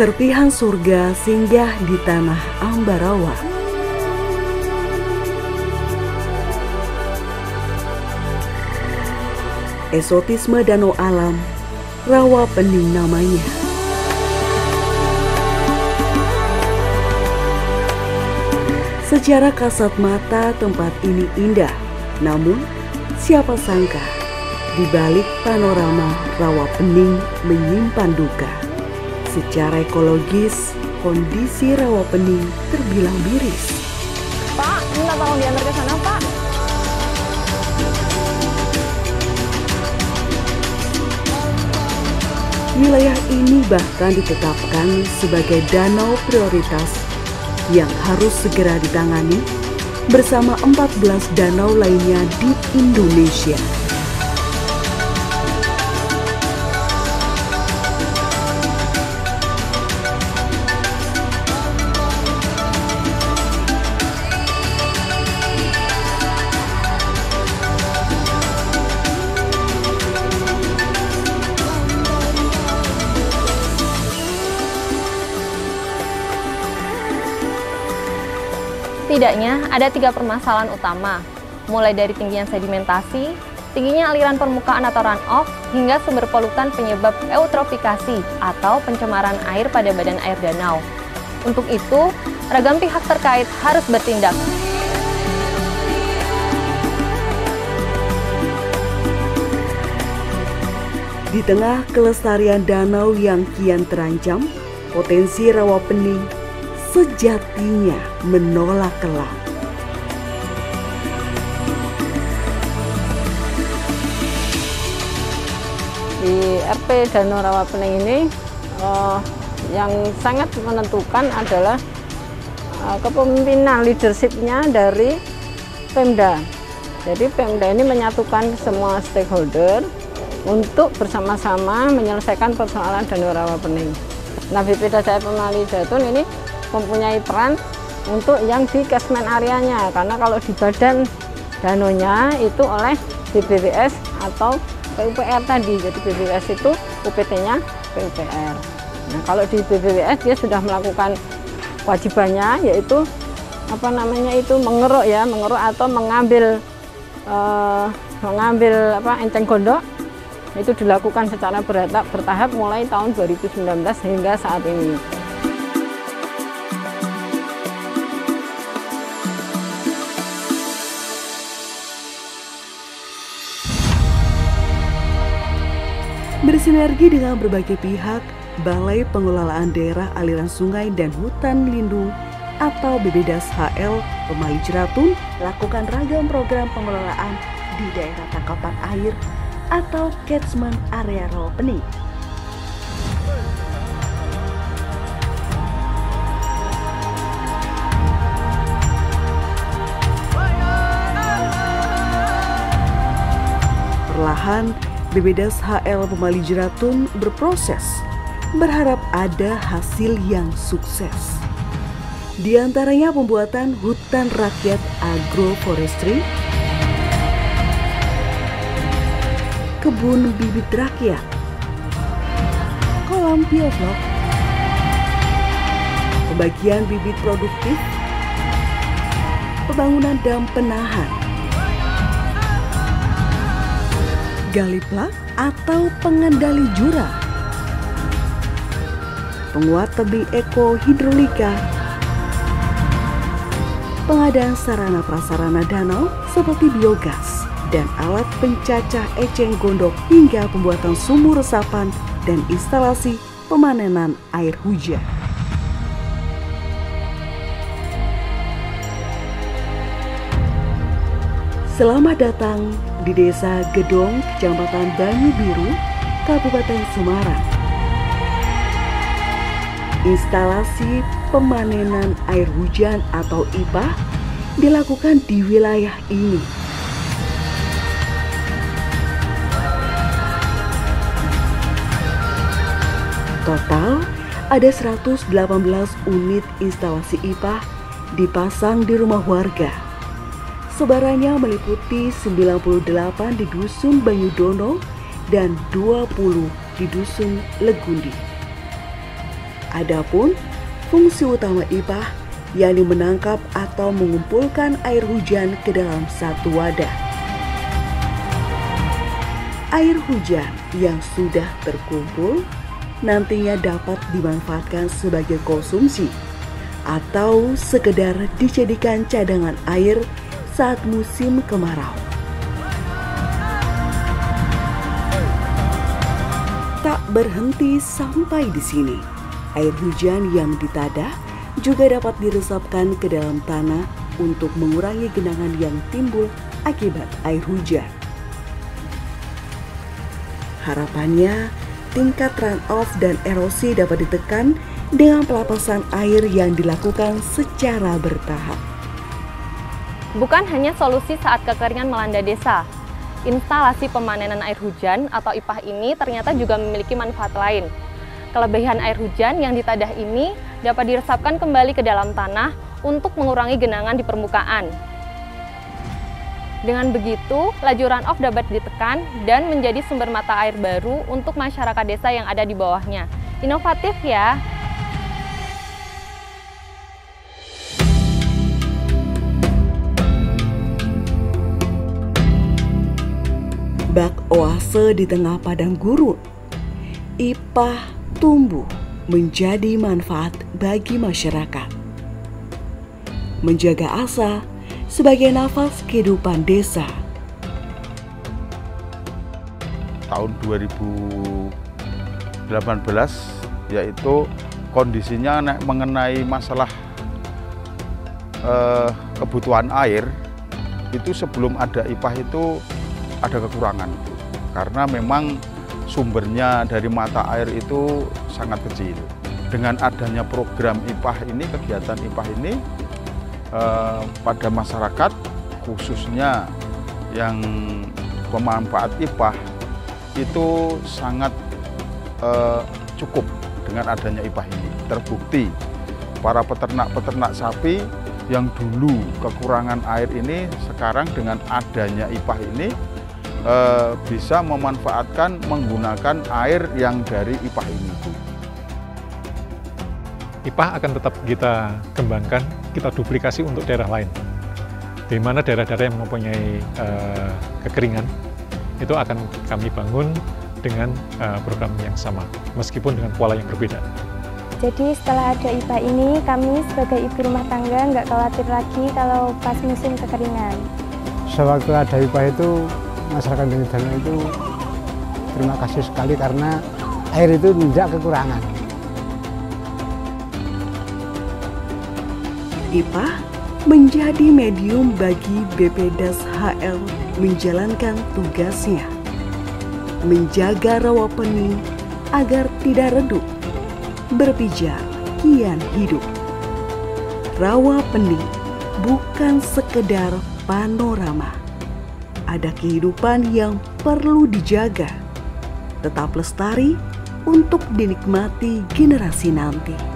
Serpihan surga singgah di tanah Ambarawa. Esotisme danau alam, Rawa Pening namanya. Secara kasat mata tempat ini indah, namun siapa sangka di balik panorama Rawa Pening menyimpan duka. Secara ekologis, kondisi Rawa Pening terbilang miris. Pak, minta tolong diantar ke sana, Pak. Wilayah ini bahkan ditetapkan sebagai danau prioritas yang harus segera ditangani bersama 14 danau lainnya di Indonesia. Setidaknya ada 3 permasalahan utama, mulai dari tingginya sedimentasi, tingginya aliran permukaan atau runoff, hingga sumber polutan penyebab eutrofikasi atau pencemaran air pada badan air danau. Untuk itu, ragam pihak terkait harus bertindak. Di tengah kelestarian danau yang kian terancam, potensi Rawa Pening sejatinya menolak kelam. Di RP Danau Rawa Pening ini yang sangat menentukan adalah kepemimpinan leadershipnya dari Pemda. Jadi Pemda ini menyatukan semua stakeholder untuk bersama-sama menyelesaikan persoalan Danau Rawa Pening. Nah, BPD Jaya Pemali Jatun ini mempunyai peran untuk yang di catchment areanya, karena kalau di badan danonya itu oleh BBWS atau PUPR tadi. Jadi BBWS itu UPT-nya PUPR. Nah, kalau di BBWS dia sudah melakukan kewajibannya, yaitu mengeruk atau mengambil enceng gondok. Itu dilakukan secara bertahap mulai tahun 2019 hingga saat ini. Bersinergi dengan berbagai pihak, Balai Pengelolaan Daerah Aliran Sungai dan Hutan Lindung atau BBDAS HL Pemali Jeratun melakukan ragam program pengelolaan di daerah tangkapan air atau catchment area Rawa Pening. Perlahan, BBDAS HL Pemali Jeratun berproses, berharap ada hasil yang sukses. Di antaranya pembuatan hutan rakyat agroforestry, kebun bibit rakyat, kolam bioflok, pembagian bibit produktif, pembangunan dam penahan, gali plak atau pengendali jurang, penguat tebing eko hidrolika, pengadaan sarana prasarana danau seperti biogas dan alat pencacah eceng gondok hingga pembuatan sumur resapan dan instalasi pemanenan air hujan. Selamat datang di Desa Gedong, Kecamatan Banyu Biru, Kabupaten Semarang. Instalasi pemanenan air hujan atau IPA dilakukan di wilayah ini. Total ada 118 unit instalasi IPA dipasang di rumah warga. Sebarannya meliputi 98 di Dusun Banyudono dan 20 di Dusun Legundi. Adapun fungsi utama IPAH yakni menangkap atau mengumpulkan air hujan ke dalam satu wadah. Air hujan yang sudah terkumpul nantinya dapat dimanfaatkan sebagai konsumsi atau sekedar dijadikan cadangan air saat musim kemarau. Tak berhenti sampai di sini, air hujan yang ditadah juga dapat diresapkan ke dalam tanah untuk mengurangi genangan yang timbul akibat air hujan. Harapannya, tingkat runoff dan erosi dapat ditekan dengan pelapasan air yang dilakukan secara bertahap. Bukan hanya solusi saat kekeringan melanda desa, instalasi pemanenan air hujan atau IPAH ini ternyata juga memiliki manfaat lain. Kelebihan air hujan yang ditadah ini dapat diresapkan kembali ke dalam tanah untuk mengurangi genangan di permukaan. Dengan begitu, laju runoff dapat ditekan dan menjadi sumber mata air baru untuk masyarakat desa yang ada di bawahnya. Inovatif ya! Bak oase di tengah padang gurun, IPAH tumbuh menjadi manfaat bagi masyarakat. Menjaga asa sebagai nafas kehidupan desa. Tahun 2018 yaitu kondisinya mengenai masalah kebutuhan air itu sebelum ada IPAH itu ada kekurangan karena memang sumbernya dari mata air itu sangat kecil. Dengan adanya program IPAH ini, kegiatan IPAH ini pada masyarakat khususnya yang pemanfaat IPAH itu sangat cukup dengan adanya IPAH ini. Terbukti para peternak-peternak sapi yang dulu kekurangan air ini sekarang dengan adanya IPAH ini bisa memanfaatkan menggunakan air yang dari IPAH ini. IPAH akan tetap kita kembangkan, kita duplikasi untuk daerah lain. Di mana daerah-daerah yang mempunyai kekeringan, itu akan kami bangun dengan program yang sama, meskipun dengan pola yang berbeda. Jadi setelah ada IPAH ini, kami sebagai ibu rumah tangga nggak khawatir lagi kalau pas musim kekeringan. Sewaktu ada IPAH itu, masyarakat Dana itu terima kasih sekali karena air itu tidak kekurangan. IPAH menjadi medium bagi BPDAS HL menjalankan tugasnya, menjaga rawa pening agar tidak redup, berpijar kian hidup. Rawa pening bukan sekedar panorama, ada kehidupan yang perlu dijaga, tetap lestari untuk dinikmati generasi nanti.